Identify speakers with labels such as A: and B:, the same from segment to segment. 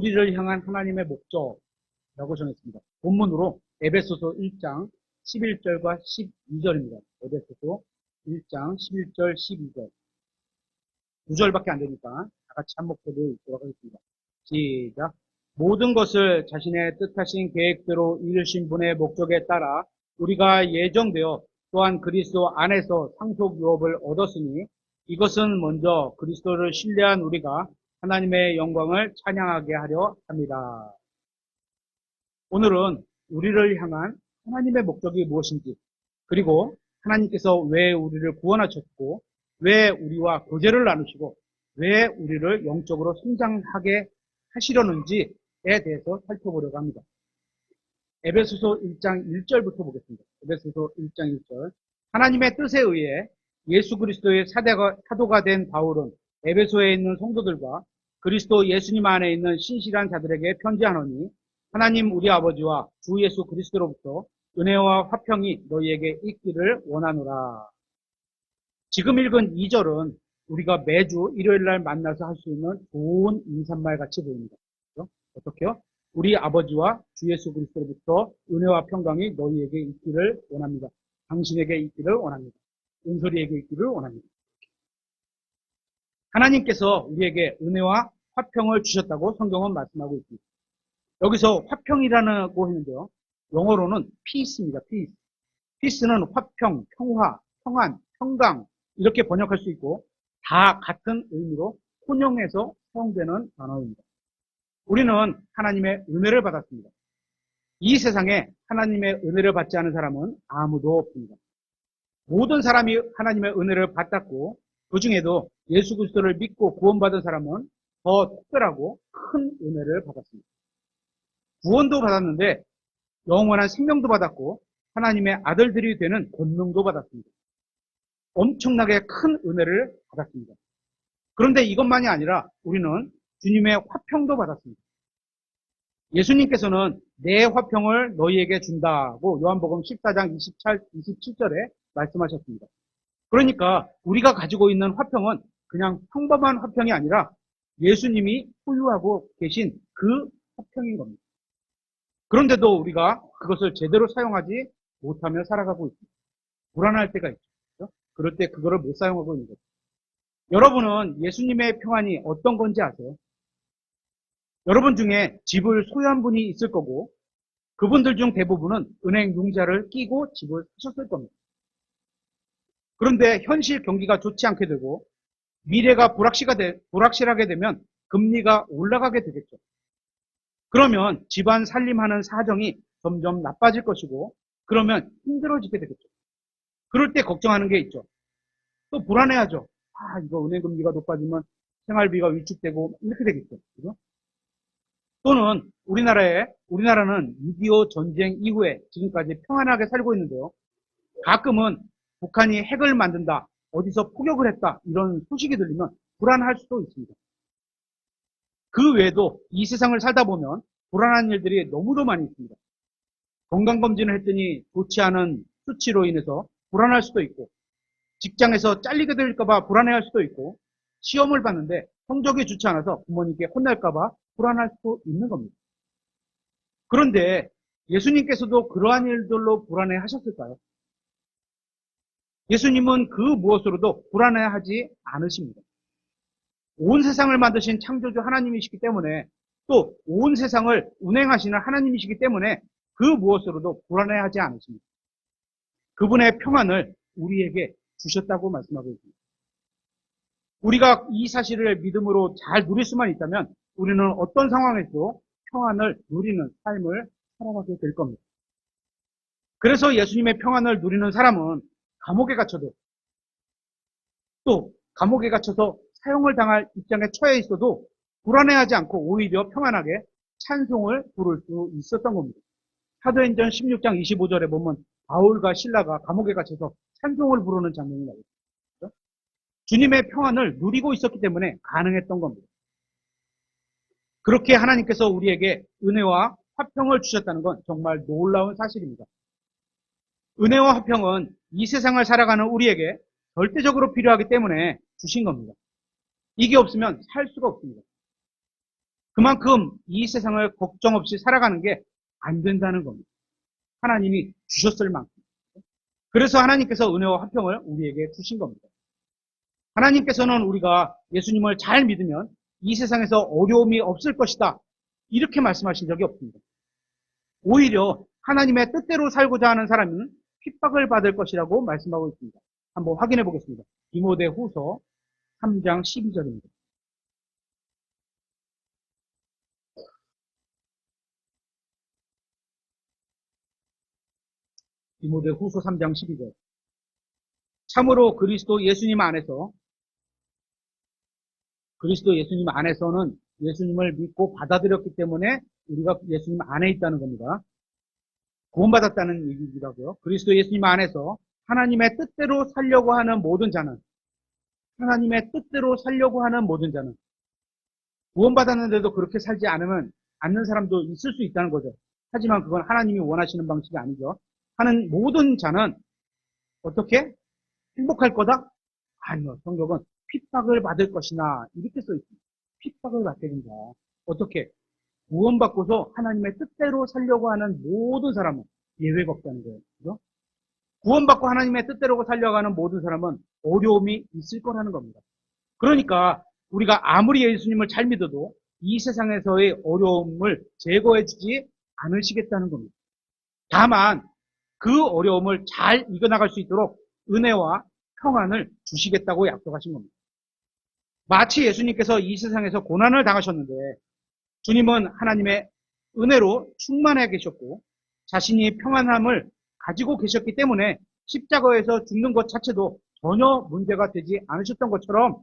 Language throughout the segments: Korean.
A: 우리를 향한 하나님의 목적이라고 정했습니다. 본문으로 에베소서 1장 11절과 12절입니다. 에베소서 1장 11절, 12절. 2절밖에 안 되니까 다 같이 한 목소리로 읽도록 하겠습니다. 시작. 모든 것을 자신의 뜻하신 계획대로 이루신 분의 목적에 따라 우리가 예정되어 또한 그리스도 안에서 상속 유업을 얻었으니 이것은 먼저 그리스도를 신뢰한 우리가 하나님의 영광을 찬양하게 하려 합니다. 오늘은 우리를 향한 하나님의 목적이 무엇인지, 그리고 하나님께서 왜 우리를 구원하셨고 왜 우리와 교제를 나누시고 왜 우리를 영적으로 성장하게 하시려는지에 대해서 살펴보려고 합니다. 에베소서 1장 1절부터 보겠습니다. 에베소서 1장 1절. 하나님의 뜻에 의해 예수 그리스도의 사도가 된 바울은 에베소에 있는 성도들과 그리스도 예수님 안에 있는 신실한 자들에게 편지하노니 하나님 우리 아버지와 주 예수 그리스도로부터 은혜와 화평이 너희에게 있기를 원하노라. 지금 읽은 2절은 우리가 매주 일요일날 만나서 할 수 있는 좋은 인사말 같이 보입니다. 그렇죠? 어떻게요? 우리 아버지와 주 예수 그리스도로부터 은혜와 평강이 너희에게 있기를 원합니다. 당신에게 있기를 원합니다. 은솔이에게 있기를 원합니다. 하나님께서 우리에게 은혜와 화평을 주셨다고 성경은 말씀하고 있습니다. 여기서 화평이라고 했는데요. 영어로는 peace입니다. peace. peace는 화평, 평화, 평안, 평강 이렇게 번역할 수 있고 다 같은 의미로 혼용해서 사용되는 단어입니다. 우리는 하나님의 은혜를 받았습니다. 이 세상에 하나님의 은혜를 받지 않은 사람은 아무도 없습니다. 모든 사람이 하나님의 은혜를 받았고 그 중에도 예수 그리스도를 믿고 구원받은 사람은 더 특별하고 큰 은혜를 받았습니다. 구원도 받았는데 영원한 생명도 받았고 하나님의 아들들이 되는 권능도 받았습니다. 엄청나게 큰 은혜를 받았습니다. 그런데 이것만이 아니라 우리는 주님의 화평도 받았습니다. 예수님께서는 내 화평을 너희에게 준다고 요한복음 14장 27절에 말씀하셨습니다. 그러니까 우리가 가지고 있는 화평은 그냥 평범한 화평이 아니라 예수님이 소유하고 계신 그 화평인 겁니다. 그런데도 우리가 그것을 제대로 사용하지 못하며 살아가고 있습니다. 불안할 때가 있죠. 그렇죠? 그럴 때 그거를 못 사용하고 있는 거죠. 여러분은 예수님의 평안이 어떤 건지 아세요? 여러분 중에 집을 소유한 분이 있을 거고 그분들 중 대부분은 은행 융자를 끼고 집을 사셨을 겁니다. 그런데 현실 경기가 좋지 않게 되고 미래가 불확실하게 되면 금리가 올라가게 되겠죠. 그러면 집안 살림하는 사정이 점점 나빠질 것이고 그러면 힘들어지게 되겠죠. 그럴 때 걱정하는 게 있죠. 또 불안해하죠. 이거 은행 금리가 높아지면 생활비가 위축되고 이렇게 되겠죠. 그죠? 또는 우리나라는 6.25 전쟁 이후에 지금까지 평안하게 살고 있는데요. 가끔은 북한이 핵을 만든다, 어디서 포격을 했다 이런 소식이 들리면 불안할 수도 있습니다. 그 외에도 이 세상을 살다 보면 불안한 일들이 너무도 많이 있습니다. 건강검진을 했더니 좋지 않은 수치로 인해서 불안할 수도 있고 직장에서 잘리게 될까봐 불안해할 수도 있고 시험을 봤는데 성적이 좋지 않아서 부모님께 혼날까봐 불안할 수도 있는 겁니다. 그런데 예수님께서도 그러한 일들로 불안해 하셨을까요? 예수님은 그 무엇으로도 불안해하지 않으십니다. 온 세상을 만드신 창조주 하나님이시기 때문에 또 온 세상을 운행하시는 하나님이시기 때문에 그 무엇으로도 불안해하지 않으십니다. 그분의 평안을 우리에게 주셨다고 말씀하고 있습니다. 우리가 이 사실을 믿음으로 잘 누릴 수만 있다면 우리는 어떤 상황에서도 평안을 누리는 삶을 살아가게 될 겁니다. 그래서 예수님의 평안을 누리는 사람은 감옥에 갇혀도 또 감옥에 갇혀서 사형을 당할 입장에 처해 있어도 불안해하지 않고 오히려 평안하게 찬송을 부를 수 있었던 겁니다. 사도행전 16장 25절에 보면 바울과 실라가 감옥에 갇혀서 찬송을 부르는 장면이 나오죠. 주님의 평안을 누리고 있었기 때문에 가능했던 겁니다. 그렇게 하나님께서 우리에게 은혜와 화평을 주셨다는 건 정말 놀라운 사실입니다. 은혜와 화평은 이 세상을 살아가는 우리에게 절대적으로 필요하기 때문에 주신 겁니다. 이게 없으면 살 수가 없습니다. 그만큼 이 세상을 걱정 없이 살아가는 게 안 된다는 겁니다. 하나님이 주셨을 만큼. 그래서 하나님께서 은혜와 화평을 우리에게 주신 겁니다. 하나님께서는 우리가 예수님을 잘 믿으면 이 세상에서 어려움이 없을 것이다. 이렇게 말씀하신 적이 없습니다. 오히려 하나님의 뜻대로 살고자 하는 사람은 핍박을 받을 것이라고 말씀하고 있습니다. 한번 확인해 보겠습니다. 디모데후서 3장 12절입니다. 디모데후서 3장 12절. 참으로 그리스도 예수님 안에서는 예수님을 믿고 받아들였기 때문에 우리가 예수님 안에 있다는 겁니다. 구원받았다는 얘기이기도 그리스도 예수님 안에서 하나님의 뜻대로 살려고 하는 모든 자는 구원받았는데도 그렇게 살지 않는 사람도 있을 수 있다는 거죠. 하지만 그건 하나님이 원하시는 방식이 아니죠. 하는 모든 자는 어떻게? 행복할 거다? 아니요. 성경은 핍박을 받을 것이나 이렇게 써 있습니다. 핍박을 받게 된다. 어떻게? 구원받고서 하나님의 뜻대로 살려고 하는 모든 사람은 예외가 없다는 거예요. 그죠? 구원받고 하나님의 뜻대로 살려고 하는 모든 사람은 어려움이 있을 거라는 겁니다. 그러니까 우리가 아무리 예수님을 잘 믿어도 이 세상에서의 어려움을 제거해 주지 않으시겠다는 겁니다. 다만 그 어려움을 잘 이겨나갈 수 있도록 은혜와 평안을 주시겠다고 약속하신 겁니다. 마치 예수님께서 이 세상에서 고난을 당하셨는데 주님은 하나님의 은혜로 충만해 계셨고 자신이 평안함을 가지고 계셨기 때문에 십자가에서 죽는 것 자체도 전혀 문제가 되지 않으셨던 것처럼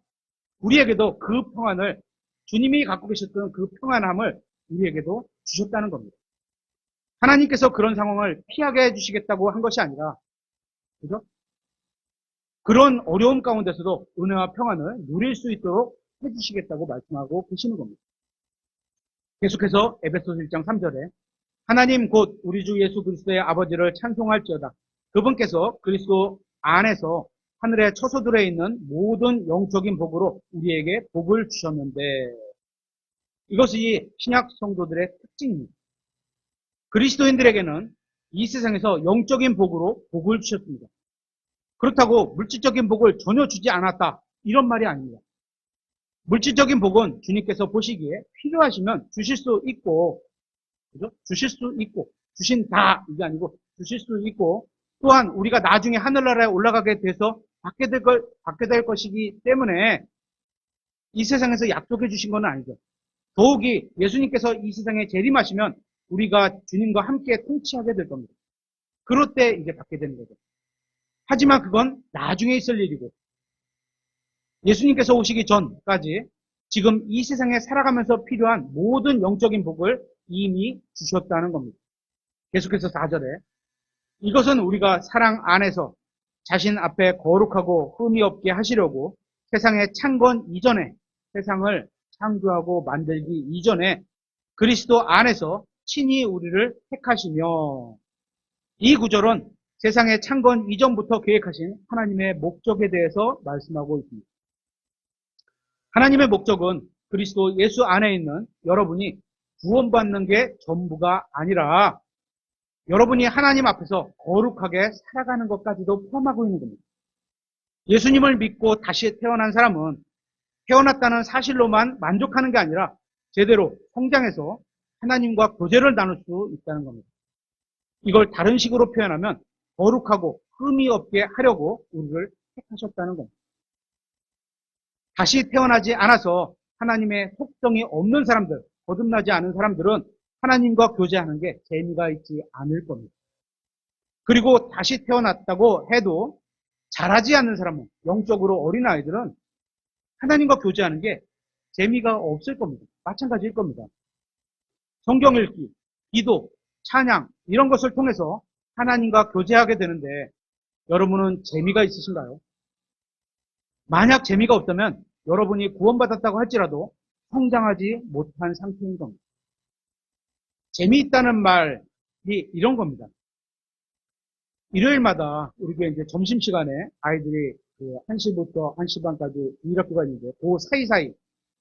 A: 우리에게도 그 평안을 주님이 갖고 계셨던 그 평안함을 우리에게도 주셨다는 겁니다. 하나님께서 그런 상황을 피하게 해주시겠다고 한 것이 아니라 그죠? 그런 어려움 가운데서도 은혜와 평안을 누릴 수 있도록 해주시겠다고 말씀하고 계시는 겁니다. 계속해서 에베소서 1장 3절에 하나님 곧 우리 주 예수 그리스도의 아버지를 찬송할지어다. 그분께서 그리스도 안에서 하늘에 처소들에 있는 모든 영적인 복으로 우리에게 복을 주셨는데 이것이 신약 성도들의 특징입니다. 그리스도인들에게는 이 세상에서 영적인 복으로 복을 주셨습니다. 그렇다고 물질적인 복을 전혀 주지 않았다. 이런 말이 아닙니다. 물질적인 복은 주님께서 보시기에 필요하시면 주실 수 있고, 그죠? 주신다. 이게 아니고 주실 수 있고, 또한 우리가 나중에 하늘나라에 올라가게 돼서 받게 될 것이기 때문에 이 세상에서 약속해 주신 건 아니죠. 더욱이 예수님께서 이 세상에 재림하시면 우리가 주님과 함께 통치하게 될 겁니다. 그럴 때 이제 받게 되는 거죠. 하지만 그건 나중에 있을 일이고 예수님께서 오시기 전까지 지금 이 세상에 살아가면서 필요한 모든 영적인 복을 이미 주셨다는 겁니다. 계속해서 4절에 이것은 우리가 사랑 안에서 자신 앞에 거룩하고 흠이 없게 하시려고 세상의 창건 이전에 세상을 창조하고 만들기 이전에 그리스도 안에서 친히 우리를 택하시며 이 구절은 세상의 창건 이전부터 계획하신 하나님의 목적에 대해서 말씀하고 있습니다. 하나님의 목적은 그리스도 예수 안에 있는 여러분이 구원받는 게 전부가 아니라 여러분이 하나님 앞에서 거룩하게 살아가는 것까지도 포함하고 있는 겁니다. 예수님을 믿고 다시 태어난 사람은 태어났다는 사실로만 만족하는 게 아니라 제대로 성장해서 하나님과 교제를 나눌 수 있다는 겁니다. 이걸 다른 식으로 표현하면 거룩하고 흠이 없게 하려고 우리를 택하셨다는 겁니다. 다시 태어나지 않아서 하나님의 속성이 없는 사람들, 거듭나지 않은 사람들은 하나님과 교제하는 게 재미가 있지 않을 겁니다. 그리고 다시 태어났다고 해도 자라지 않는 사람은, 영적으로 어린아이들은 하나님과 교제하는 게 재미가 없을 겁니다. 마찬가지일 겁니다. 성경 읽기, 기도, 찬양 이런 것을 통해서 하나님과 교제하게 되는데 여러분은 재미가 있으신가요? 만약 재미가 없다면 여러분이 구원받았다고 할지라도 성장하지 못한 상태인 겁니다. 재미있다는 말이 이런 겁니다. 일요일마다 우리 교회 이제 점심시간에 아이들이 1시부터 1시 반까지 2학기가 있는데 그 사이사이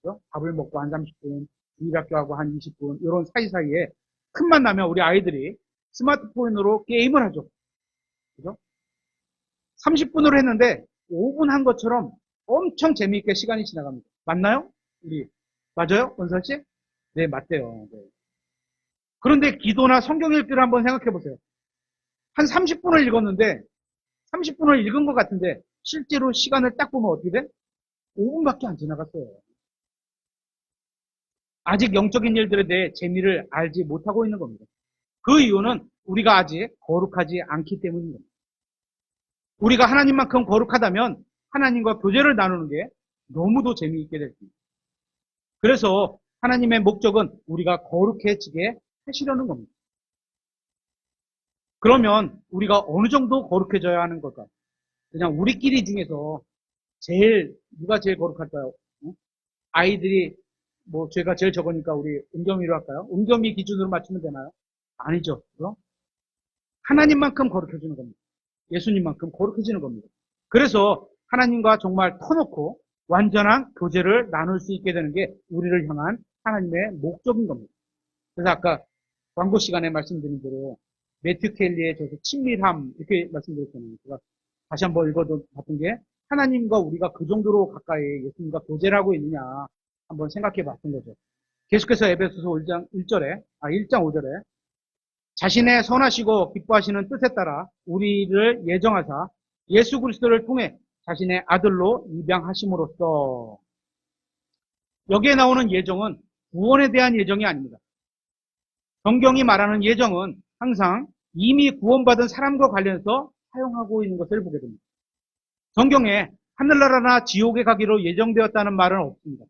A: 그렇죠? 밥을 먹고 한 30분 주일학교하고 한 20분, 이런 사이사이에 틈만 나면 우리 아이들이 스마트폰으로 게임을 하죠. 그죠? 30분으로 했는데 5분 한 것처럼 엄청 재미있게 시간이 지나갑니다. 맞나요? 우리 맞아요? 원선 씨? 네, 맞대요. 네. 그런데 기도나 성경 읽기를 한번 생각해 보세요. 한 30분을 읽었는데 30분을 읽은 것 같은데 실제로 시간을 딱 보면 어떻게 돼? 5분밖에 안 지나갔어요. 아직 영적인 일들에 대해 재미를 알지 못하고 있는 겁니다. 그 이유는 우리가 아직 거룩하지 않기 때문입니다. 우리가 하나님만큼 거룩하다면 하나님과 교제를 나누는 게 너무도 재미있게 될 겁니다. 그래서 하나님의 목적은 우리가 거룩해지게 하시려는 겁니다. 그러면 우리가 어느 정도 거룩해져야 하는 걸까요? 그냥 우리끼리 중에서 누가 제일 거룩할까요? 아이들이, 제가 제일 적으니까 우리 은겸이로 할까요? 은겸이 기준으로 맞추면 되나요? 아니죠. 그죠? 하나님만큼 거룩해지는 겁니다. 예수님만큼 거룩해지는 겁니다. 그래서 하나님과 정말 터놓고 완전한 교제를 나눌 수 있게 되는 게 우리를 향한 하나님의 목적인 겁니다. 그래서 아까 광고 시간에 말씀드린 대로 매튜 켈리의 저서 친밀함 이렇게 말씀드렸잖아요. 제가 다시 한번 읽어도 봤던 게 하나님과 우리가 그 정도로 가까이 예수님과 교제를 하고 있느냐 한번 생각해 봤던 거죠. 계속해서 에베소서 1장 5절에 자신의 선하시고 기뻐하시는 뜻에 따라 우리를 예정하사 예수 그리스도를 통해 자신의 아들로 입양하심으로써 여기에 나오는 예정은 구원에 대한 예정이 아닙니다. 성경이 말하는 예정은 항상 이미 구원받은 사람과 관련해서 사용하고 있는 것을 보게 됩니다. 성경에 하늘나라나 지옥에 가기로 예정되었다는 말은 없습니다.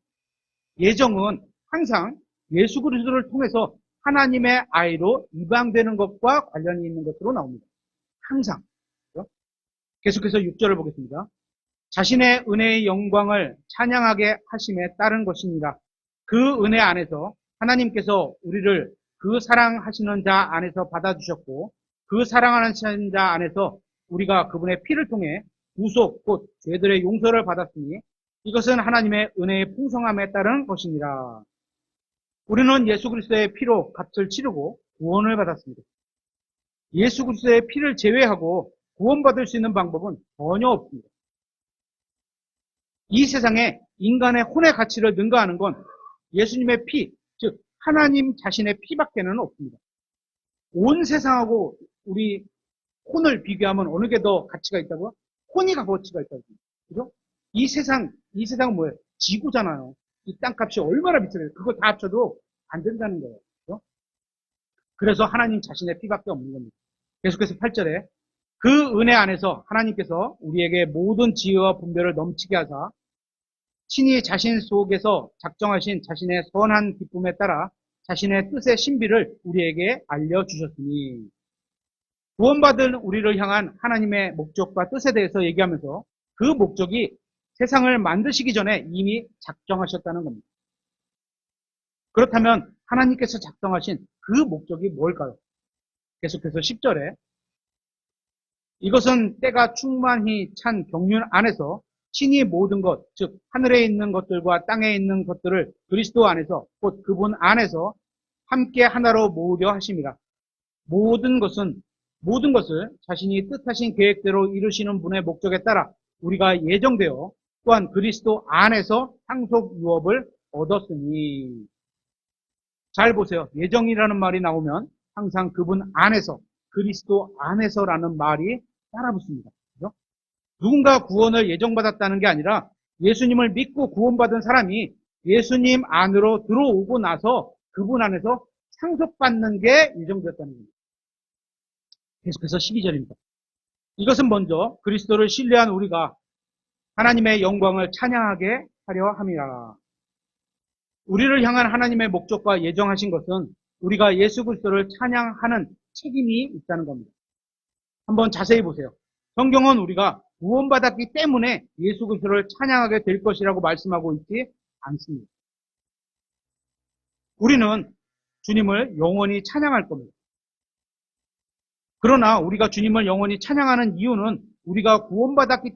A: 예정은 항상 예수 그리스도를 통해서 하나님의 아이로 입양되는 것과 관련이 있는 것으로 나옵니다. 항상. 계속해서 6절을 보겠습니다. 자신의 은혜의 영광을 찬양하게 하심에 따른 것입니다. 그 은혜 안에서 하나님께서 우리를 그 사랑하시는 자 안에서 받아주셨고 그 사랑하는 자 안에서 우리가 그분의 피를 통해 구속 곧 죄들의 용서를 받았으니 이것은 하나님의 은혜의 풍성함에 따른 것입니다. 우리는 예수 그리스도의 피로 값을 치르고 구원을 받았습니다. 예수 그리스도의 피를 제외하고 구원받을 수 있는 방법은 전혀 없습니다. 이 세상에 인간의 혼의 가치를 능가하는 건 예수님의 피, 즉 하나님 자신의 피밖에는 없습니다. 온 세상하고 우리 혼을 비교하면 어느 게 더 가치가 있다고요? 혼이 가치가 있다고요. 그죠? 이 세상은 뭐예요? 지구잖아요. 이 땅값이 얼마나 비싸요? 그거 다 합쳐도 안 된다는 거예요. 그죠? 그래서 하나님 자신의 피밖에 없는 겁니다. 계속해서 8절에 그 은혜 안에서 하나님께서 우리에게 모든 지혜와 분별을 넘치게 하사 친히 자신 속에서 작정하신 자신의 선한 기쁨에 따라 자신의 뜻의 신비를 우리에게 알려주셨으니 구원받은 우리를 향한 하나님의 목적과 뜻에 대해서 얘기하면서 그 목적이 세상을 만드시기 전에 이미 작정하셨다는 겁니다. 그렇다면 하나님께서 작정하신 그 목적이 뭘까요? 계속해서 10절에 이것은 때가 충만히 찬 경륜 안에서 친히 모든 것, 즉 하늘에 있는 것들과 땅에 있는 것들을 그리스도 안에서 곧 그분 안에서 함께 하나로 모으려 하심이라. 모든 것을 자신이 뜻하신 계획대로 이루시는 분의 목적에 따라 우리가 예정되어 또한 그리스도 안에서 상속 유업을 얻었으니. 잘 보세요. 예정이라는 말이 나오면 항상 그분 안에서, 그리스도 안에서라는 말이 따라붙습니다. 그죠? 누군가 구원을 예정받았다는 게 아니라 예수님을 믿고 구원받은 사람이 예수님 안으로 들어오고 나서 그분 안에서 상속받는 게 예정되었다는 겁니다. 계속해서 12절입니다. 이것은 먼저 그리스도를 신뢰한 우리가 하나님의 영광을 찬양하게 하려 함이라. 우리를 향한 하나님의 목적과 예정하신 것은 우리가 예수 그리스도를 찬양하는 책임이 있다는 겁니다. 한번 자세히 보세요. 성경은 우리가 구원받았기 때문에 예수 그리스도를 찬양하게 될 것이라고 말씀하고 있지 않습니다. 우리는 주님을 영원히 찬양할 겁니다. 그러나 우리가 주님을 영원히 찬양하는 이유는 우리가 구원받았기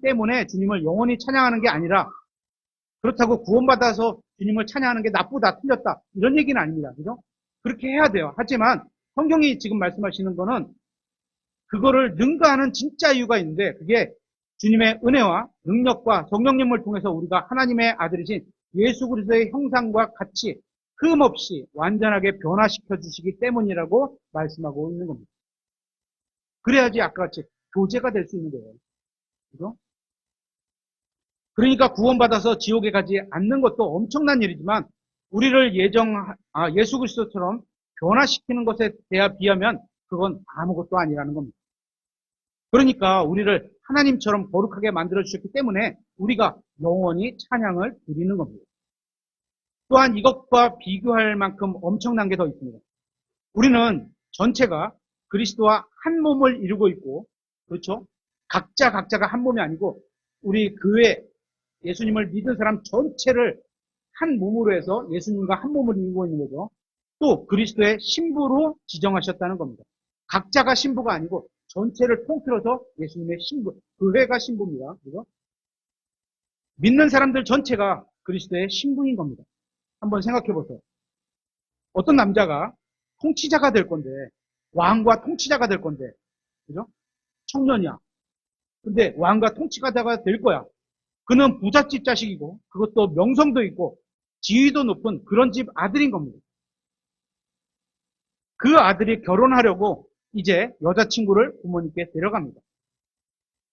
A: 때문에 주님을 영원히 찬양하는 게 아니라 그렇다고 구원받아서 주님을 찬양하는 게 나쁘다, 틀렸다 이런 얘기는 아닙니다. 그죠? 그렇게 해야 돼요. 하지만 성경이 지금 말씀하시는 거는 그거를 능가하는 진짜 이유가 있는데 그게 주님의 은혜와 능력과 성령님을 통해서 우리가 하나님의 아들이신 예수 그리스도의 형상과 같이 흠없이 완전하게 변화시켜 주시기 때문이라고 말씀하고 있는 겁니다. 그래야지 아까 같이 교제가 될 수 있는 거예요. 그죠? 그러니까 구원받아서 지옥에 가지 않는 것도 엄청난 일이지만 우리를 예수 그리스도처럼 변화시키는 것에 비하면 그건 아무것도 아니라는 겁니다. 그러니까 우리를 하나님처럼 거룩하게 만들어 주셨기 때문에 우리가 영원히 찬양을 드리는 겁니다. 또한 이것과 비교할 만큼 엄청난 게 더 있습니다. 우리는 전체가 그리스도와 한 몸을 이루고 있고, 그렇죠? 각자가 한 몸이 아니고 우리 교회 예수님을 믿은 사람 전체를 한 몸으로 해서 예수님과 한 몸을 이루고 있는 거죠. 또 그리스도의 신부로 지정하셨다는 겁니다. 각자가 신부가 아니고 전체를 통틀어서 예수님의 신부, 교회가 신부입니다. 그죠? 믿는 사람들 전체가 그리스도의 신부인 겁니다. 한번 생각해 보세요. 어떤 남자가 통치자가 될 건데, 왕과 통치자가 될 건데, 그죠? 청년이야. 근데 왕과 통치자가 될 거야. 그는 부잣집 자식이고, 그것도 명성도 있고, 지위도 높은 그런 집 아들인 겁니다. 그 아들이 결혼하려고 이제 여자친구를 부모님께 데려갑니다.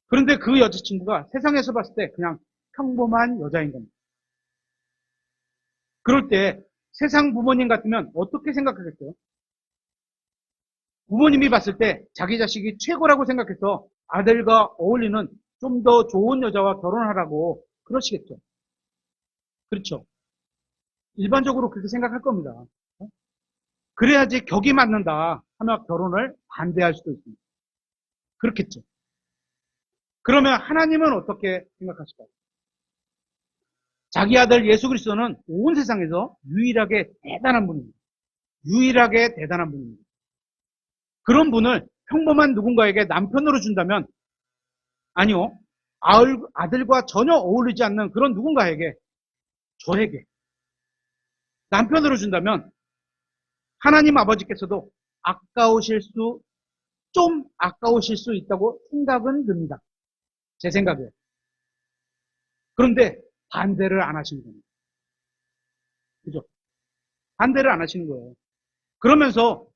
A: 그런데 그 여자친구가 세상에서 봤을 때 그냥 평범한 여자인 겁니다. 그럴 때 세상 부모님 같으면 어떻게 생각하겠어요? 부모님이 봤을 때 자기 자식이 최고라고 생각해서 아들과 어울리는 좀 더 좋은 여자와 결혼하라고 그러시겠죠. 그렇죠. 일반적으로 그렇게 생각할 겁니다. 그래야지 격이 맞는다 하며 결혼을 반대할 수도 있습니다. 그렇겠죠. 그러면 하나님은 어떻게 생각하실까요? 자기 아들 예수 그리스도는 온 세상에서 유일하게 대단한 분입니다. 유일하게 대단한 분입니다. 그런 분을 평범한 누군가에게 남편으로 준다면 아니요. 아들과 전혀 어울리지 않는 그런 누군가에게 저에게 남편으로 준다면 하나님 아버지께서도 좀 아까우실 수 있다고 생각은 듭니다. 제 생각에. 그런데 반대를 안 하시는 겁니다. 그죠? 반대를 안 하시는 거예요. 그러면서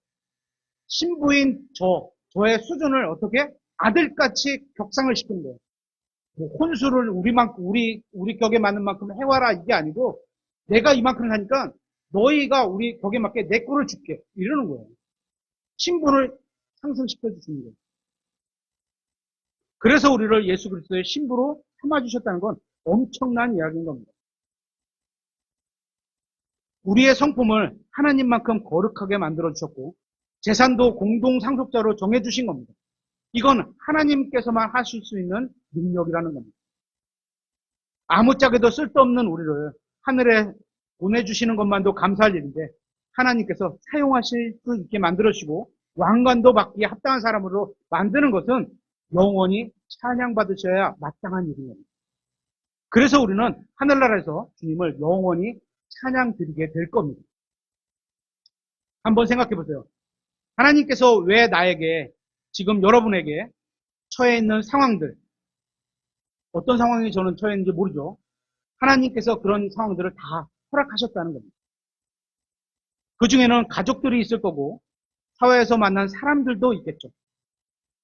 A: 신부인 저의 수준을 어떻게 아들같이 격상을 시키는 거예요. 뭐 혼수를 우리 격에 맞는 만큼 해와라 이게 아니고 내가 이만큼 하니까 너희가 우리 격에 맞게 내 꼴을 줄게 이러는 거예요. 신분을 상승시켜 주시는 거예요. 그래서 우리를 예수 그리스도의 신부로 삼아주셨다는 건 엄청난 이야기인 겁니다. 우리의 성품을 하나님만큼 거룩하게 만들어 주셨고 재산도 공동 상속자로 정해 주신 겁니다. 이건 하나님께서만 하실 수 있는 능력이라는 겁니다. 아무짝에도 쓸데없는 우리를 하늘에 보내주시는 것만도 감사할 일인데 하나님께서 사용하실 수 있게 만들어주시고 왕관도 받기에 합당한 사람으로 만드는 것은 영원히 찬양받으셔야 마땅한 일인 겁니다. 그래서 우리는 하늘나라에서 주님을 영원히 찬양 드리게 될 겁니다. 한번 생각해 보세요. 하나님께서 왜 나에게 지금 여러분에게 처해 있는 상황들 어떤 상황이 저는 처해 있는지 모르죠. 하나님께서 그런 상황들을 다 허락하셨다는 겁니다. 그 중에는 가족들이 있을 거고 사회에서 만난 사람들도 있겠죠.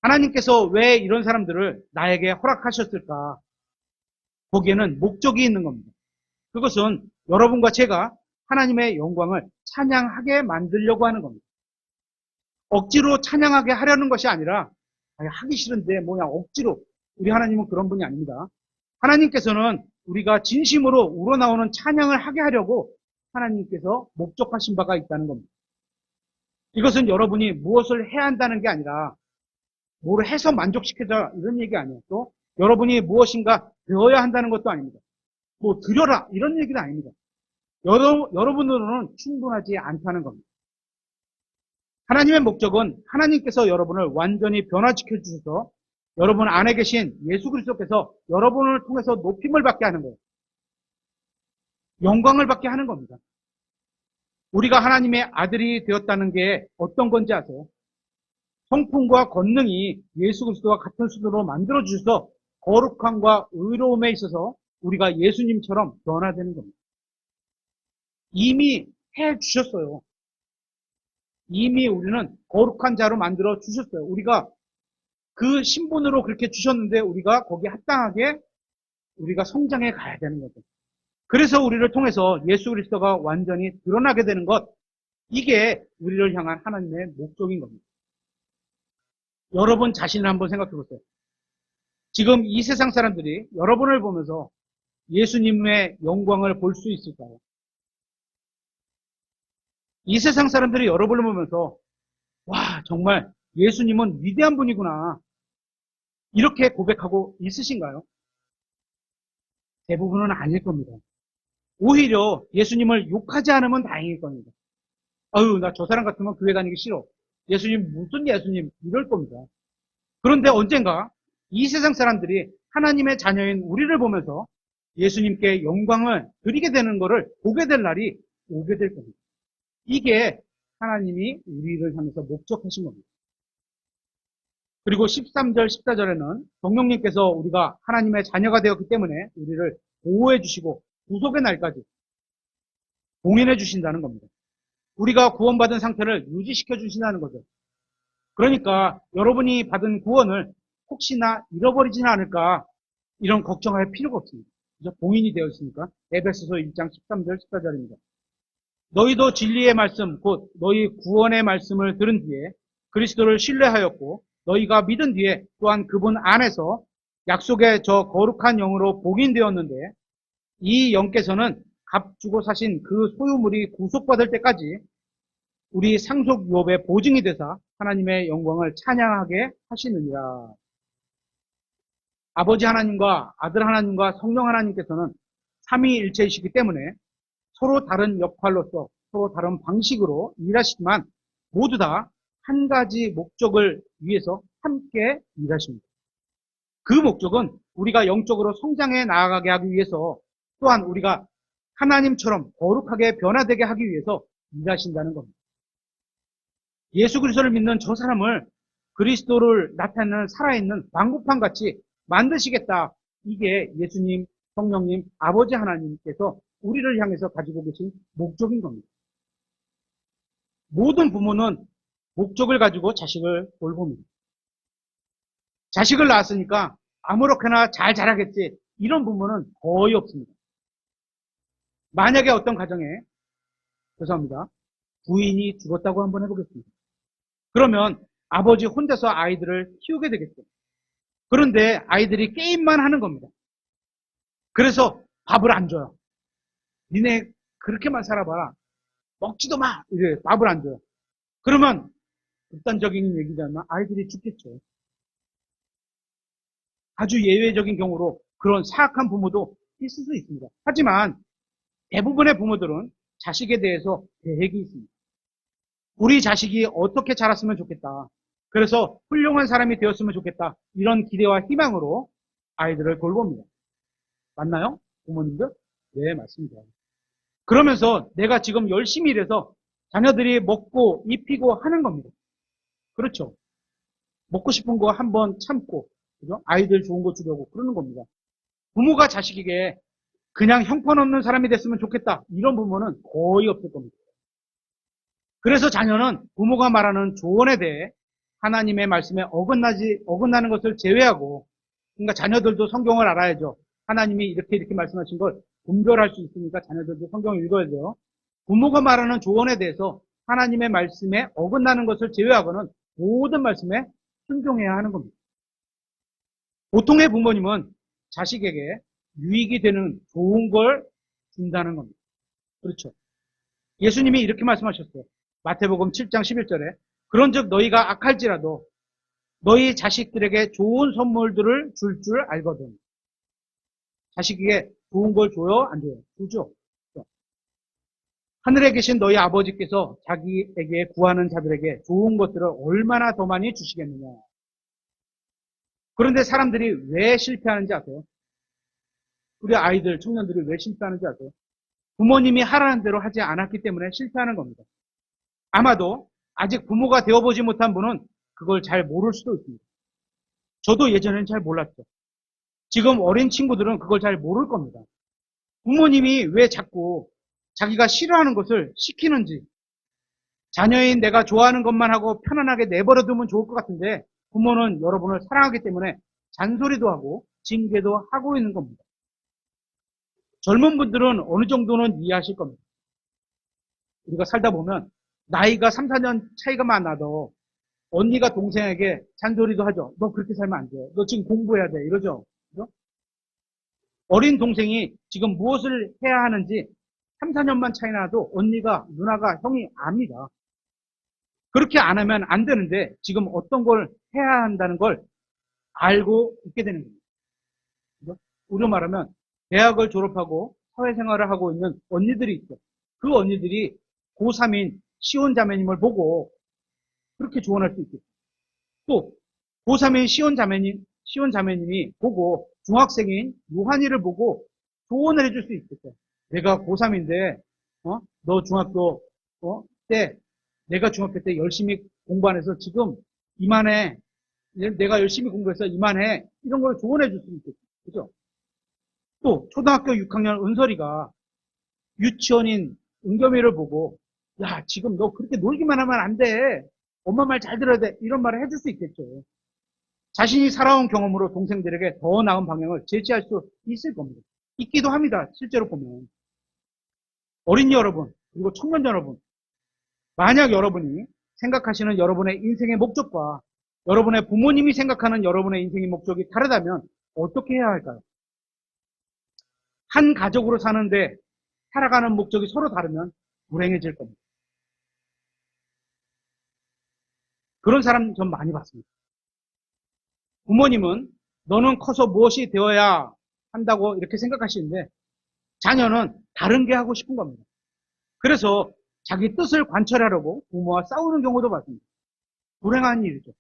A: 하나님께서 왜 이런 사람들을 나에게 허락하셨을까? 거기에는 목적이 있는 겁니다. 그것은 여러분과 제가 하나님의 영광을 찬양하게 만들려고 하는 겁니다. 억지로 찬양하게 하려는 것이 아니라 하기 싫은데 뭐냐 억지로 우리 하나님은 그런 분이 아닙니다. 하나님께서는 우리가 진심으로 우러나오는 찬양을 하게 하려고 하나님께서 목적하신 바가 있다는 겁니다. 이것은 여러분이 무엇을 해야 한다는 게 아니라 뭘 해서 만족시켜자 이런 얘기 아니에요. 또 여러분이 무엇인가 배워야 한다는 것도 아닙니다. 뭐 드려라 이런 얘기도 아닙니다. 여러분으로는 충분하지 않다는 겁니다. 하나님의 목적은 하나님께서 여러분을 완전히 변화시켜 주셔서 여러분 안에 계신 예수 그리스도께서 여러분을 통해서 높임을 받게 하는 거예요. 영광을 받게 하는 겁니다. 우리가 하나님의 아들이 되었다는 게 어떤 건지 아세요? 성품과 권능이 예수 그리스도와 같은 수준으로 만들어 주셔서 거룩함과 의로움에 있어서 우리가 예수님처럼 변화되는 겁니다. 이미 해 주셨어요. 이미 우리는 거룩한 자로 만들어 주셨어요. 우리가 그 신분으로 그렇게 주셨는데 우리가 거기에 합당하게 우리가 성장해 가야 되는 거죠. 그래서 우리를 통해서 예수 그리스도가 완전히 드러나게 되는 것, 이게 우리를 향한 하나님의 목적인 겁니다. 여러분 자신을 한번 생각해 보세요. 지금 이 세상 사람들이 여러분을 보면서 예수님의 영광을 볼 수 있을까요? 이 세상 사람들이 여러분을 보면서 와, 정말 예수님은 위대한 분이구나, 이렇게 고백하고 있으신가요? 대부분은 아닐 겁니다. 오히려 예수님을 욕하지 않으면 다행일 겁니다. 아유, 나 저 사람 같으면 교회 다니기 싫어. 예수님 무슨 예수님, 이럴 겁니다. 그런데 언젠가 이 세상 사람들이 하나님의 자녀인 우리를 보면서 예수님께 영광을 드리게 되는 것을 보게 될 날이 오게 될 겁니다. 이게 하나님이 우리를 향해서 목적하신 겁니다. 그리고 13절, 14절에는 성령님께서 우리가 하나님의 자녀가 되었기 때문에 우리를 보호해 주시고 구속의 날까지 봉인해 주신다는 겁니다. 우리가 구원받은 상태를 유지시켜 주신다는 거죠. 그러니까 여러분이 받은 구원을 혹시나 잃어버리지는 않을까, 이런 걱정할 필요가 없습니다. 봉인이 되어 있으니까. 에베소서 1장 13절, 14절입니다. 너희도 진리의 말씀, 곧 너희 구원의 말씀을 들은 뒤에 그리스도를 신뢰하였고 너희가 믿은 뒤에 또한 그분 안에서 약속의 저 거룩한 영으로 복인되었는데 이 영께서는 값 주고 사신 그 소유물이 구속받을 때까지 우리 상속 유업의 보증이 되사 하나님의 영광을 찬양하게 하시느니라. 아버지 하나님과 아들 하나님과 성령 하나님께서는 삼위일체이시기 때문에 서로 다른 역할로서 서로 다른 방식으로 일하시지만 모두 다 한 가지 목적을 위해서 함께 일하십니다. 그 목적은 우리가 영적으로 성장해 나아가게 하기 위해서, 또한 우리가 하나님처럼 거룩하게 변화되게 하기 위해서 일하신다는 겁니다. 예수 그리스도를 믿는 저 사람을 그리스도를 나타내는 살아있는 방구판 같이 만드시겠다. 이게 예수님, 성령님, 아버지 하나님께서 우리를 향해서 가지고 계신 목적인 겁니다. 모든 부모는 목적을 가지고 자식을 돌봅니다. 자식을 낳았으니까 아무렇게나 잘 자라겠지, 이런 부모는 거의 없습니다. 만약에 어떤 가정에, 죄송합니다, 부인이 죽었다고 한번 해보겠습니다. 그러면 아버지 혼자서 아이들을 키우게 되겠죠. 그런데 아이들이 게임만 하는 겁니다. 그래서 밥을 안 줘요. 니네 그렇게만 살아봐라. 먹지도 마. 이제 밥을 안 줘요. 그러면 극단적인 얘기잖아. 아이들이 죽겠죠. 아주 예외적인 경우로 그런 사악한 부모도 있을 수 있습니다. 하지만 대부분의 부모들은 자식에 대해서 계획이 있습니다. 우리 자식이 어떻게 자랐으면 좋겠다. 그래서 훌륭한 사람이 되었으면 좋겠다. 이런 기대와 희망으로 아이들을 돌봅니다. 맞나요? 부모님들? 네, 맞습니다. 그러면서 내가 지금 열심히 일해서 자녀들이 먹고 입히고 하는 겁니다. 그렇죠? 먹고 싶은 거 한번 참고, 그죠? 아이들 좋은 거 주려고 그러는 겁니다. 부모가 자식에게 그냥 형편없는 사람이 됐으면 좋겠다, 이런 부모는 거의 없을 겁니다. 그래서 자녀는 부모가 말하는 조언에 대해 하나님의 말씀에 어긋나는 것을 제외하고, 그러니까 자녀들도 성경을 알아야죠. 하나님이 이렇게 말씀하신 걸 분별할 수 있으니까 자녀들도 성경을 읽어야 돼요. 부모가 말하는 조언에 대해서 하나님의 말씀에 어긋나는 것을 제외하고는 모든 말씀에 순종해야 하는 겁니다. 보통의 부모님은 자식에게 유익이 되는 좋은 걸 준다는 겁니다. 그렇죠? 예수님이 이렇게 말씀하셨어요. 마태복음 7장 11절에 그런즉 너희가 악할지라도 너희 자식들에게 좋은 선물들을 줄 알거든. 자식에게 좋은 걸 줘요? 안 줘요? 주죠. 하늘에 계신 너희 아버지께서 자기에게 구하는 자들에게 좋은 것들을 얼마나 더 많이 주시겠느냐. 그런데 사람들이 왜 실패하는지 아세요? 우리 아이들, 청년들이 왜 실패하는지 아세요? 부모님이 하라는 대로 하지 않았기 때문에 실패하는 겁니다. 아마도 아직 부모가 되어보지 못한 분은 그걸 잘 모를 수도 있습니다. 저도 예전에는 잘 몰랐죠. 지금 어린 친구들은 그걸 잘 모를 겁니다. 부모님이 왜 자꾸 자기가 싫어하는 것을 시키는지, 자녀인 내가 좋아하는 것만 하고 편안하게 내버려두면 좋을 것 같은데 부모는 여러분을 사랑하기 때문에 잔소리도 하고 징계도 하고 있는 겁니다. 젊은 분들은 어느 정도는 이해하실 겁니다. 우리가 살다 보면 나이가 3, 4년 차이가 많아도 언니가 동생에게 잔소리도 하죠. 너 그렇게 살면 안 돼. 너 지금 공부해야 돼. 이러죠. 그죠? 어린 동생이 지금 무엇을 해야 하는지 3, 4년만 차이 나도 언니가, 누나가, 형이 압니다. 그렇게 안 하면 안 되는데 지금 어떤 걸 해야 한다는 걸 알고 있게 되는 겁니다. 그죠? 우리로 말하면 대학을 졸업하고 사회생활을 하고 있는 언니들이 있죠. 그 언니들이 고3인 시혼자매님을 보고 그렇게 조언할 수 있겠죠. 또 고3인 시혼자매님이 보고 중학생인 유한이를 보고 조언을 해줄 수 있겠죠. 내가 고3인데 너 중학교 때 내가 중학교 때 열심히 공부 안 해서 지금 이만해. 내가 열심히 공부해서 이만해. 이런 걸 조언해 줄 수 있겠죠. 그죠? 또 초등학교 6학년 은설이가 유치원인 은겸이를 보고 야 지금 너 그렇게 놀기만 하면 안 돼. 엄마 말 잘 들어야 돼. 이런 말을 해줄 수 있겠죠. 자신이 살아온 경험으로 동생들에게 더 나은 방향을 제시할 수 있을 겁니다. 있기도 합니다. 실제로 보면. 어린이 여러분 그리고 청년 여러분 만약 여러분이 생각하시는 여러분의 인생의 목적과 여러분의 부모님이 생각하는 여러분의 인생의 목적이 다르다면 어떻게 해야 할까요? 한 가족으로 사는데 살아가는 목적이 서로 다르면 불행해질 겁니다. 그런 사람 전 많이 봤습니다. 부모님은 너는 커서 무엇이 되어야 한다고 이렇게 생각하시는데 자녀는 다른 게 하고 싶은 겁니다. 그래서 자기 뜻을 관철하려고 부모와 싸우는 경우도 많습니다. 불행한 일이죠.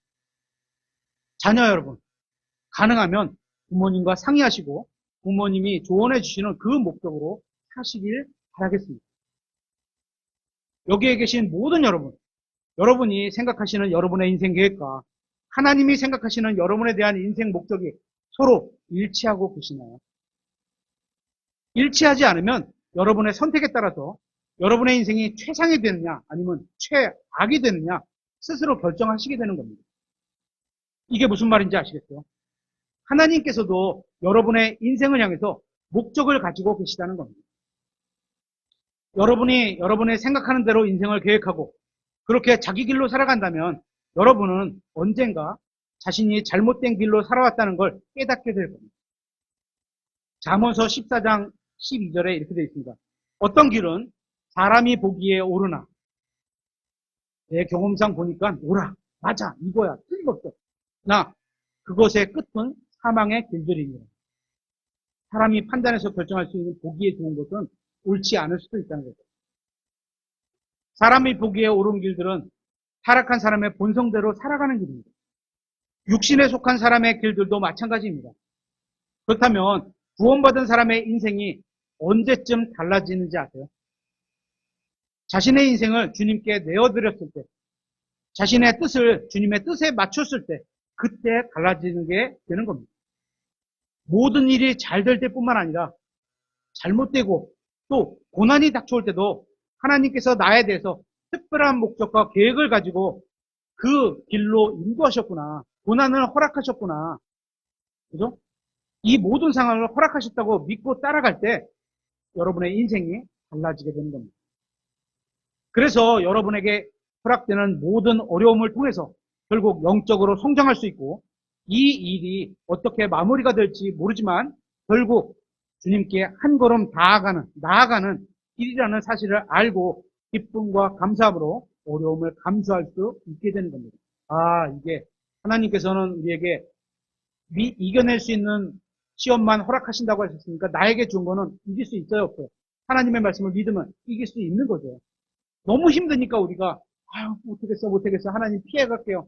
A: 자녀 여러분, 가능하면 부모님과 상의하시고 부모님이 조언해 주시는 그 목적으로 사시길 바라겠습니다. 여기에 계신 모든 여러분, 여러분이 생각하시는 여러분의 인생 계획과 하나님이 생각하시는 여러분에 대한 인생 목적이 서로 일치하고 계시나요? 일치하지 않으면 여러분의 선택에 따라서 여러분의 인생이 최상이 되느냐 아니면 최악이 되느냐 스스로 결정하시게 되는 겁니다. 이게 무슨 말인지 아시겠어요? 하나님께서도 여러분의 인생을 향해서 목적을 가지고 계시다는 겁니다. 여러분이 여러분의 생각하는 대로 인생을 계획하고 그렇게 자기 길로 살아간다면 여러분은 언젠가 자신이 잘못된 길로 살아왔다는 걸 깨닫게 될 겁니다. 잠언서 14장 12절에 이렇게 되어 있습니다. 어떤 길은 사람이 보기에 옳으나 내 경험상 보니까 옳아. 맞아. 이거야. 틀림없어. 나 그것의 끝은 사망의 길들이니라. 사람이 판단해서 결정할 수 있는 보기에 좋은 것은 옳지 않을 수도 있다는 거죠. 사람이 보기에 옳은 길들은 타락한 사람의 본성대로 살아가는 길입니다. 육신에 속한 사람의 길들도 마찬가지입니다. 그렇다면 구원받은 사람의 인생이 언제쯤 달라지는지 아세요? 자신의 인생을 주님께 내어드렸을 때, 자신의 뜻을 주님의 뜻에 맞췄을 때, 그때 달라지는 게 되는 겁니다. 모든 일이 잘 될 때뿐만 아니라 잘못되고 또 고난이 닥쳐올 때도 하나님께서 나에 대해서 특별한 목적과 계획을 가지고 그 길로 인도하셨구나. 고난을 허락하셨구나. 그죠? 이 모든 상황을 허락하셨다고 믿고 따라갈 때 여러분의 인생이 달라지게 되는 겁니다. 그래서 여러분에게 허락되는 모든 어려움을 통해서 결국 영적으로 성장할 수 있고 이 일이 어떻게 마무리가 될지 모르지만 결국 주님께 한 걸음 나아가는 길이라는 사실을 알고 기쁨과 감사함으로 어려움을 감수할 수 있게 되는 겁니다. 이게 하나님께서는 우리에게 이겨낼 수 있는 시험만 허락하신다고 하셨으니까 나에게 준 거는 이길 수 있어요, 없어요? 하나님의 말씀을 믿으면 이길 수 있는 거죠. 너무 힘드니까 우리가 못하겠어 하나님 피해갈게요.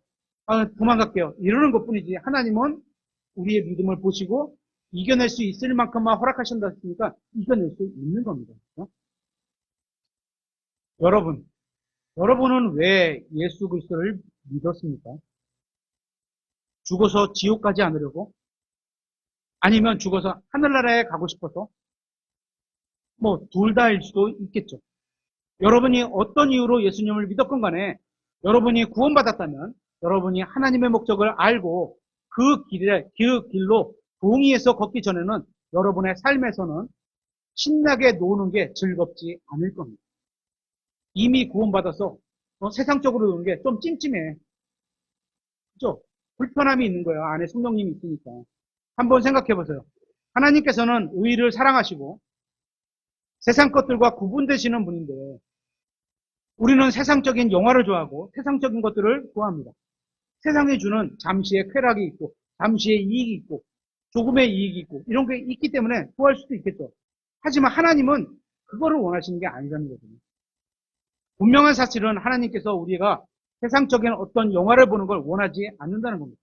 A: 도망갈게요. 이러는 것뿐이지 하나님은 우리의 믿음을 보시고 이겨낼 수 있을 만큼만 허락하신다 했으니까 이겨낼 수 있는 겁니다. 여러분은 왜 예수 그리스도를 믿었습니까? 죽어서 지옥 가지 않으려고? 아니면 죽어서 하늘나라에 가고 싶어서? 뭐 둘 다일 수도 있겠죠. 여러분이 어떤 이유로 예수님을 믿었건 간에 여러분이 구원받았다면 여러분이 하나님의 목적을 알고 그 길로 동의해서 걷기 전에는 여러분의 삶에서는 신나게 노는 게 즐겁지 않을 겁니다. 이미 구원받아서 세상적으로 노는 게 좀 찜찜해. 그죠? 불편함이 있는 거예요. 안에 성령님이 있으니까. 한번 생각해 보세요. 하나님께서는 의를 사랑하시고 세상 것들과 구분되시는 분인데 우리는 세상적인 영화를 좋아하고 세상적인 것들을 좋아합니다. 세상이 주는 잠시의 쾌락이 있고 잠시의 이익이 있고 조금의 이익이 있고 이런 게 있기 때문에 좋아할 수도 있겠죠. 하지만 하나님은 그거를 원하시는 게 아니라는 거거든요. 분명한 사실은 하나님께서 우리가 세상적인 어떤 영화를 보는 걸 원하지 않는다는 겁니다.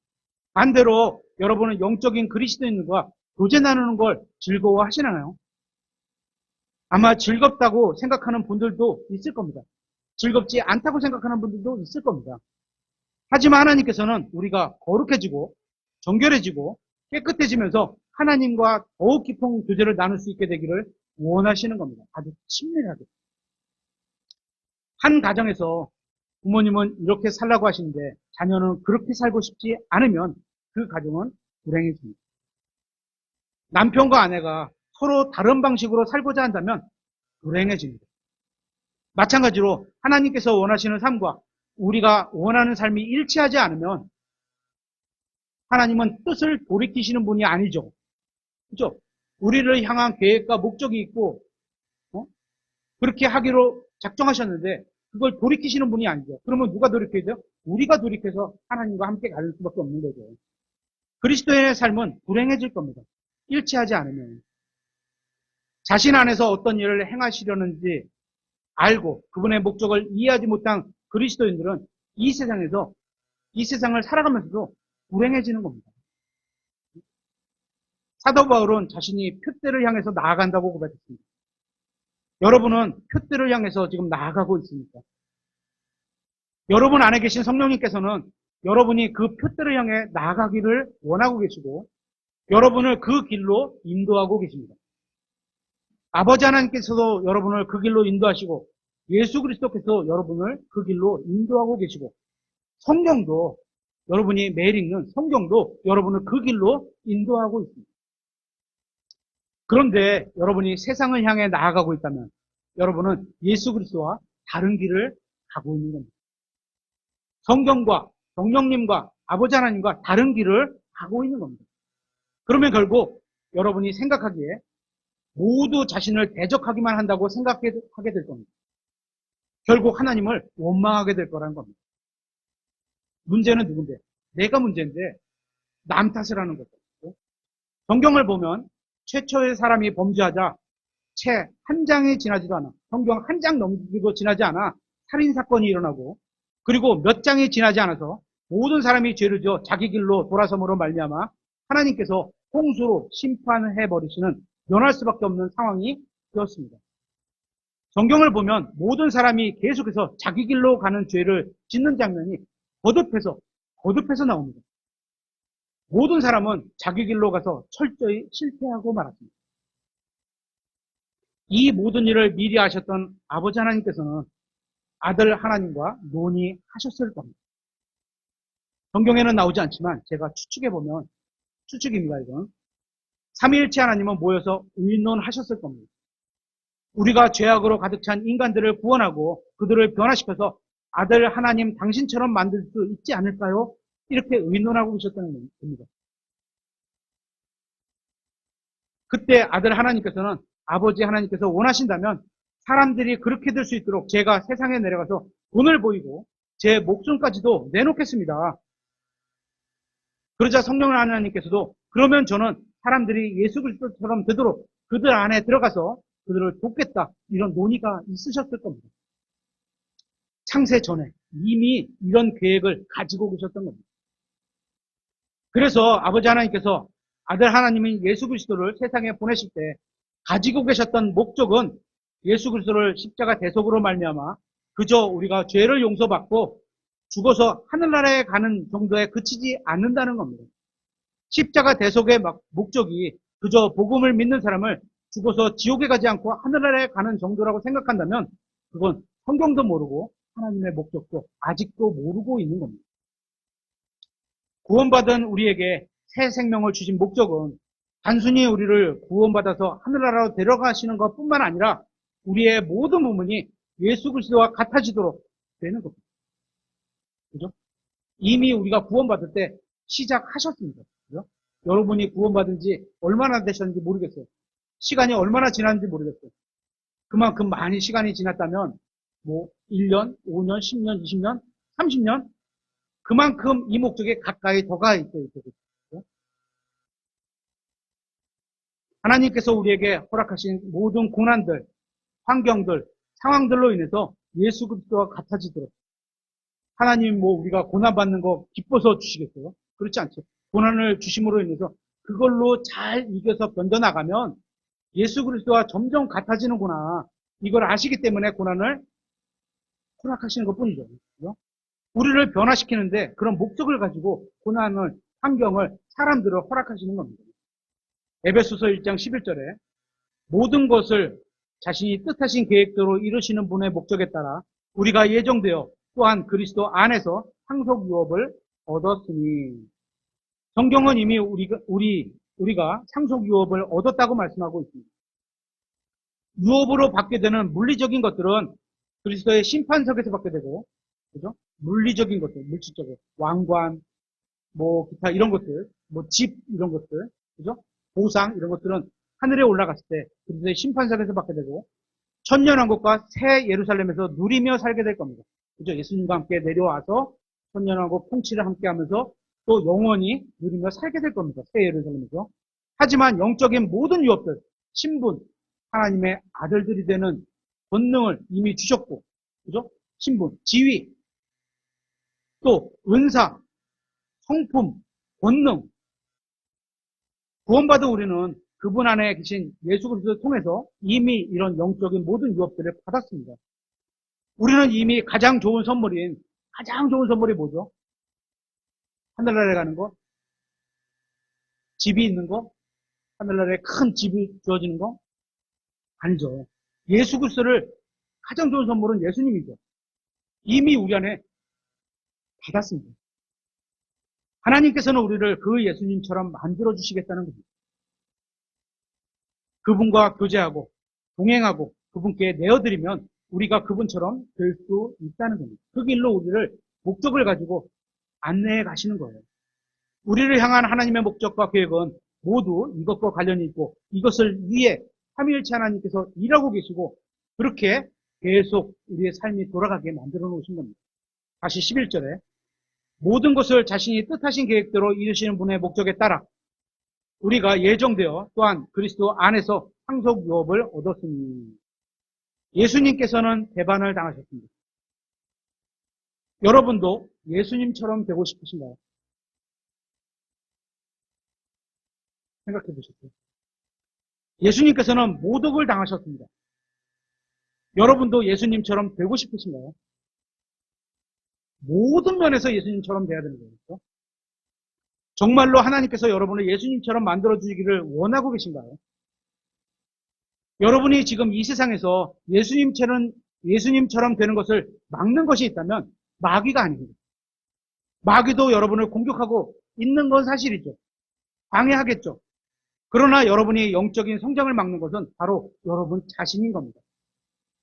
A: 반대로 여러분은 영적인 그리스도인과 교제 나누는 걸 즐거워하시나요? 아마 즐겁다고 생각하는 분들도 있을 겁니다. 즐겁지 않다고 생각하는 분들도 있을 겁니다. 하지만 하나님께서는 우리가 거룩해지고 정결해지고 깨끗해지면서 하나님과 더욱 깊은 교제를 나눌 수 있게 되기를 원하시는 겁니다. 아주 친밀하게. 한 가정에서 부모님은 이렇게 살라고 하시는데 자녀는 그렇게 살고 싶지 않으면 그 가정은 불행해집니다. 남편과 아내가 서로 다른 방식으로 살고자 한다면 불행해집니다. 마찬가지로 하나님께서 원하시는 삶과 우리가 원하는 삶이 일치하지 않으면 하나님은 뜻을 돌이키시는 분이 아니죠. 그렇죠? 우리를 향한 계획과 목적이 있고 그렇게 하기로 작정하셨는데 그걸 돌이키시는 분이 아니죠. 그러면 누가 돌이켜야 돼요? 우리가 돌이켜서 하나님과 함께 갈 수밖에 없는 거죠. 그리스도인의 삶은 불행해질 겁니다. 일치하지 않으면. 자신 안에서 어떤 일을 행하시려는지 알고 그분의 목적을 이해하지 못한 그리스도인들은 이 세상을 살아가면서도 불행해지는 겁니다. 사도 바울은 자신이 표대를 향해서 나아간다고 고백했습니다. 여러분은 표대를 향해서 지금 나아가고 있습니까? 여러분 안에 계신 성령님께서는 여러분이 그 표대를 향해 나아가기를 원하고 계시고 여러분을 그 길로 인도하고 계십니다. 아버지 하나님께서도 여러분을 그 길로 인도하시고 예수 그리스도께서 여러분을 그 길로 인도하고 계시고 성경도 여러분이 매일 읽는 성경도 여러분을 그 길로 인도하고 있습니다. 그런데 여러분이 세상을 향해 나아가고 있다면 여러분은 예수 그리스도와 다른 길을 가고 있는 겁니다. 성경과 성령님과 아버지 하나님과 다른 길을 가고 있는 겁니다. 그러면 결국 여러분이 생각하기에 모두 자신을 대적하기만 한다고 생각하게 될 겁니다. 결국 하나님을 원망하게 될 거라는 겁니다. 문제는 누군데? 내가 문제인데 남 탓을 하는 거죠. 성경을 보면 최초의 사람이 범죄하자 채 한 장이 지나지도 않아. 성경 한 장 넘기고 지나지 않아 살인사건이 일어나고 그리고 몇 장이 지나지 않아서 모든 사람이 죄를 지어 자기 길로 돌아섬으로 말미암아 하나님께서 홍수로 심판해버리시는 면할 수밖에 없는 상황이 되었습니다. 성경을 보면 모든 사람이 계속해서 자기 길로 가는 죄를 짓는 장면이 거듭해서 나옵니다. 모든 사람은 자기 길로 가서 철저히 실패하고 말았습니다. 이 모든 일을 미리 아셨던 아버지 하나님께서는 아들 하나님과 논의하셨을 겁니다. 성경에는 나오지 않지만 제가 추측해보면 추측입니다. 이건 삼위일체 하나님은 모여서 의논하셨을 겁니다. 우리가 죄악으로 가득 찬 인간들을 구원하고 그들을 변화시켜서 아들 하나님 당신처럼 만들 수 있지 않을까요? 이렇게 의논하고 계셨다는 겁니다. 그때 아들 하나님께서는 아버지 하나님께서 원하신다면 사람들이 그렇게 될 수 있도록 제가 세상에 내려가서 돈을 보이고 제 목숨까지도 내놓겠습니다. 그러자 성령 하나님께서도 그러면 저는 사람들이 예수 그리스도처럼 되도록 그들 안에 들어가서 그들을 돕겠다. 이런 논의가 있으셨을 겁니다. 창세 전에 이미 이런 계획을 가지고 계셨던 겁니다. 그래서 아버지 하나님께서 아들 하나님인 예수 그리스도를 세상에 보내실 때 가지고 계셨던 목적은 예수 그리스도를 십자가 대속으로 말미암아 그저 우리가 죄를 용서받고 죽어서 하늘나라에 가는 정도에 그치지 않는다는 겁니다. 십자가 대속의 목적이 그저 복음을 믿는 사람을 죽어서 지옥에 가지 않고 하늘나라에 가는 정도라고 생각한다면 그건 성경도 모르고 하나님의 목적도 아직도 모르고 있는 겁니다. 구원받은 우리에게 새 생명을 주신 목적은 단순히 우리를 구원받아서 하늘나라로 데려가시는 것뿐만 아니라 우리의 모든 부분이 예수 그리스도와 같아지도록 되는 겁니다. 그죠? 이미 우리가 구원받을 때 시작하셨습니다. 그죠? 여러분이 구원받은 지 얼마나 되셨는지 모르겠어요. 시간이 얼마나 지났는지 모르겠어요. 그만큼 많이 시간이 지났다면 1년, 5년, 10년, 20년, 30년 그만큼 이 목적에 가까이 더 가 있어요. 하나님께서 우리에게 허락하신 모든 고난들, 환경들, 상황들로 인해서 예수 그리스도와 같아지도록 하나님 우리가 고난받는 거 기뻐서 주시겠어요? 그렇지 않죠. 고난을 주심으로 인해서 그걸로 잘 이겨서 견뎌나가면 예수 그리스도와 점점 같아지는구나. 이걸 아시기 때문에 고난을 허락하시는 것 뿐이죠. 그렇죠? 우리를 변화시키는데 그런 목적을 가지고 고난을, 환경을, 사람들을 허락하시는 겁니다. 에베소서 1장 11절에 모든 것을 자신이 뜻하신 계획대로 이루시는 분의 목적에 따라 우리가 예정되어 또한 그리스도 안에서 상속 유업을 얻었으니 성경은 이미 우리가 상속 유업을 얻었다고 말씀하고 있습니다. 유업으로 받게 되는 물리적인 것들은 그리스도의 심판석에서 받게 되고, 그죠? 물리적인 것들, 물질적인 왕관, 기타 이런 것들, 집 이런 것들, 그죠? 보상 이런 것들은 하늘에 올라갔을 때 그리스도의 심판석에서 받게 되고 천년왕국과 새 예루살렘에서 누리며 살게 될 겁니다. 그죠? 예수님과 함께 내려와서 천년왕국 통치를 함께 하면서 또 영원히 누리며 살게 될 겁니다. 새 예루살렘에서. 하지만 영적인 모든 유업들, 신분, 하나님의 아들들이 되는 권능을 이미 주셨고, 그죠? 신분, 지위, 또 은사, 성품, 권능, 구원받은 우리는 그분 안에 계신 예수 그리스도를 통해서 이미 이런 영적인 모든 유업들을 받았습니다. 우리는 이미 가장 좋은 선물이 뭐죠? 하늘나라에 가는 거? 집이 있는 거? 하늘나라에 큰 집이 주어지는 거? 아니죠. 예수 그리스도를 가장 좋은 선물은 예수님이죠. 이미 우리 안에 받았습니다. 하나님께서는 우리를 그 예수님처럼 만들어주시겠다는 겁니다. 그분과 교제하고 동행하고 그분께 내어드리면 우리가 그분처럼 될 수 있다는 겁니다. 그 길로 우리를 목적을 가지고 안내해 가시는 거예요. 우리를 향한 하나님의 목적과 계획은 모두 이것과 관련이 있고 이것을 위해 삼위일체 하나님께서 일하고 계시고 그렇게 계속 우리의 삶이 돌아가게 만들어 놓으신 겁니다. 다시 11절에 모든 것을 자신이 뜻하신 계획대로 이루시는 분의 목적에 따라 우리가 예정되어 또한 그리스도 안에서 상속 유업을 얻었으니 예수님께서는 배반을 당하셨습니다. 여러분도 예수님처럼 되고 싶으신가요? 생각해 보셨어요? 예수님께서는 모독을 당하셨습니다. 여러분도 예수님처럼 되고 싶으신가요? 모든 면에서 예수님처럼 돼야 되는 거죠. 정말로 하나님께서 여러분을 예수님처럼 만들어주기를 원하고 계신가요? 여러분이 지금 이 세상에서 예수님처럼 되는 것을 막는 것이 있다면 마귀가 아닙니다. 마귀도 여러분을 공격하고 있는 건 사실이죠. 방해하겠죠. 그러나 여러분이 영적인 성장을 막는 것은 바로 여러분 자신인 겁니다.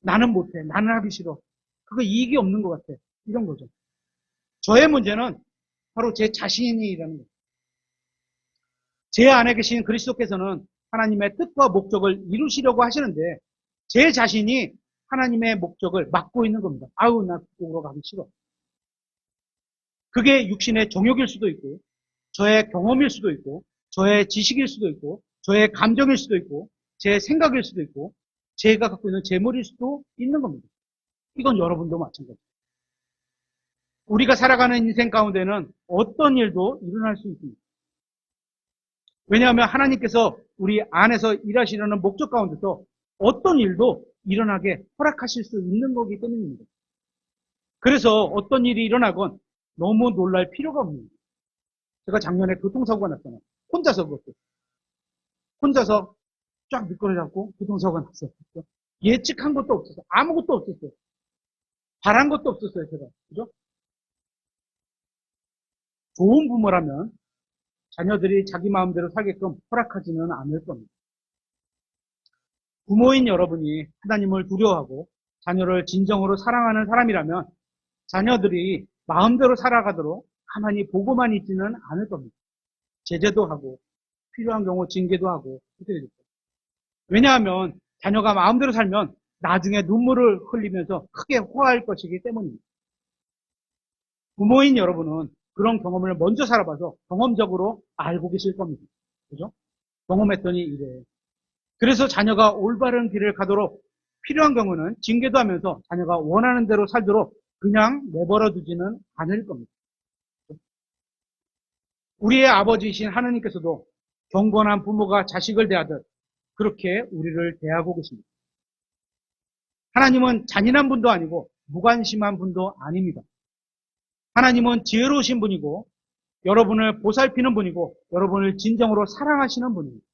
A: 나는 못해. 나는 하기 싫어. 그거 이익이 없는 것 같아. 이런 거죠. 저의 문제는 바로 제 자신이라는 거죠. 제 안에 계신 그리스도께서는 하나님의 뜻과 목적을 이루시려고 하시는데 제 자신이 하나님의 목적을 막고 있는 겁니다. 아우 나 그쪽으로 가기 싫어. 그게 육신의 정욕일 수도 있고 저의 경험일 수도 있고 저의 지식일 수도 있고 저의 감정일 수도 있고 제 생각일 수도 있고 제가 갖고 있는 재물일 수도 있는 겁니다. 이건 여러분도 마찬가지입니다. 우리가 살아가는 인생 가운데는 어떤 일도 일어날 수 있습니다. 왜냐하면 하나님께서 우리 안에서 일하시려는 목적 가운데서 어떤 일도 일어나게 허락하실 수 있는 거기 때문입니다. 그래서 어떤 일이 일어나건 너무 놀랄 필요가 없습니다. 제가 작년에 교통사고가 났잖아요. 혼자서 그것도. 혼자서 쫙 미끄러져갖고 교통사고가 났어요. 예측한 것도 없었어요. 아무것도 없었어요. 바란 것도 없었어요, 제가. 그죠? 좋은 부모라면 자녀들이 자기 마음대로 살게끔 허락하지는 않을 겁니다. 부모인 여러분이 하나님을 두려워하고 자녀를 진정으로 사랑하는 사람이라면 자녀들이 마음대로 살아가도록 가만히 보고만 있지는 않을 겁니다. 제재도 하고 필요한 경우 징계도 하고 그렇게 되겠죠. 왜냐하면 자녀가 마음대로 살면 나중에 눈물을 흘리면서 크게 호화할 것이기 때문입니다. 부모인 여러분은 그런 경험을 먼저 살아봐서 경험적으로 알고 계실 겁니다. 그죠? 경험했더니 이래. 그래서 자녀가 올바른 길을 가도록 필요한 경우는 징계도 하면서 자녀가 원하는 대로 살도록 그냥 내버려 두지는 않을 겁니다. 우리의 아버지이신 하나님께서도 경건한 부모가 자식을 대하듯 그렇게 우리를 대하고 계십니다. 하나님은 잔인한 분도 아니고 무관심한 분도 아닙니다. 하나님은 지혜로우신 분이고 여러분을 보살피는 분이고 여러분을 진정으로 사랑하시는 분입니다.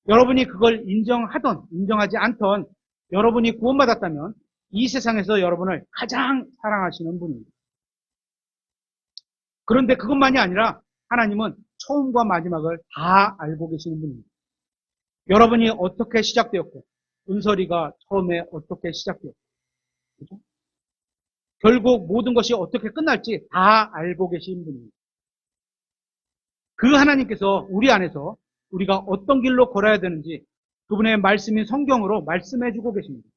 A: 여러분이 그걸 인정하던 인정하지 않던 여러분이 구원받았다면 이 세상에서 여러분을 가장 사랑하시는 분입니다. 그런데 그것만이 아니라 하나님은 처음과 마지막을 다 알고 계시는 분입니다. 여러분이 어떻게 시작되었고 은설이가 처음에 어떻게 시작되었고 그렇죠? 결국 모든 것이 어떻게 끝날지 다 알고 계신 분입니다. 그 하나님께서 우리 안에서 우리가 어떤 길로 걸어야 되는지 그분의 말씀인 성경으로 말씀해주고 계십니다.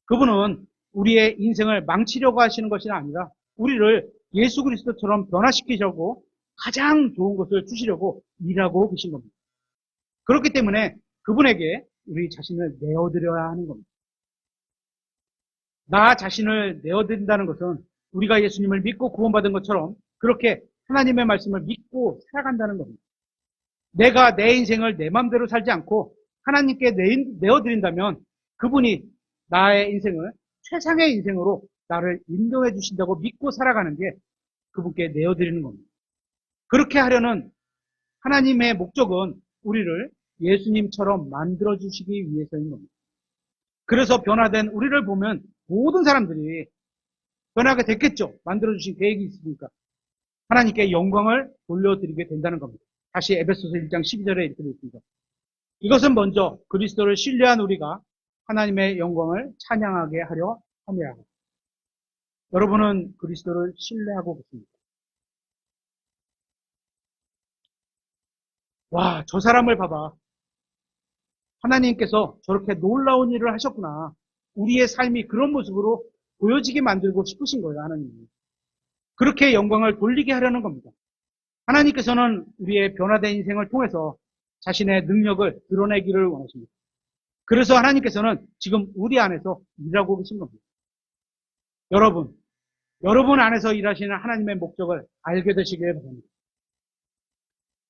A: 그분은 우리의 인생을 망치려고 하시는 것이 아니라 우리를 예수 그리스도처럼 변화시키려고 가장 좋은 것을 주시려고 일하고 계신 겁니다. 그렇기 때문에 그분에게 우리 자신을 내어드려야 하는 겁니다. 나 자신을 내어드린다는 것은 우리가 예수님을 믿고 구원받은 것처럼 그렇게 하나님의 말씀을 믿고 살아간다는 겁니다. 내가 내 인생을 내 마음대로 살지 않고 하나님께 내어드린다면 그분이 나의 인생을 최상의 인생으로 나를 인도해 주신다고 믿고 살아가는 게 그분께 내어드리는 겁니다. 그렇게 하려는 하나님의 목적은 우리를 예수님처럼 만들어주시기 위해서인 겁니다. 그래서 변화된 우리를 보면 모든 사람들이 변하게 됐겠죠. 만들어주신 계획이 있으니까. 하나님께 영광을 돌려드리게 된다는 겁니다. 다시 에베소서 1장 12절에 이렇게 되어 있습니다. 이것은 먼저 그리스도를 신뢰한 우리가 하나님의 영광을 찬양하게 하려 함이라. 여러분은 그리스도를 신뢰하고 계십니까? 와, 저 사람을 봐봐. 하나님께서 저렇게 놀라운 일을 하셨구나. 우리의 삶이 그런 모습으로 보여지게 만들고 싶으신 거예요, 하나님이. 그렇게 영광을 돌리게 하려는 겁니다. 하나님께서는 우리의 변화된 인생을 통해서 자신의 능력을 드러내기를 원하십니다. 그래서 하나님께서는 지금 우리 안에서 일하고 계신 겁니다. 여러분 안에서 일하시는 하나님의 목적을 알게 되시길 바랍니다.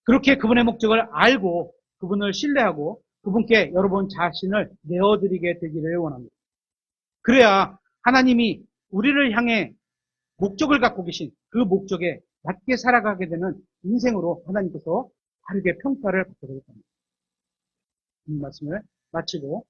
A: 그렇게 그분의 목적을 알고 그분을 신뢰하고 그분께 여러분 자신을 내어드리게 되기를 원합니다. 그래야 하나님이 우리를 향해 목적을 갖고 계신 그 목적에 맞게 살아가게 되는 인생으로 하나님께서 바르게 평가를 받게 될 겁니다. 이 말씀을 마치고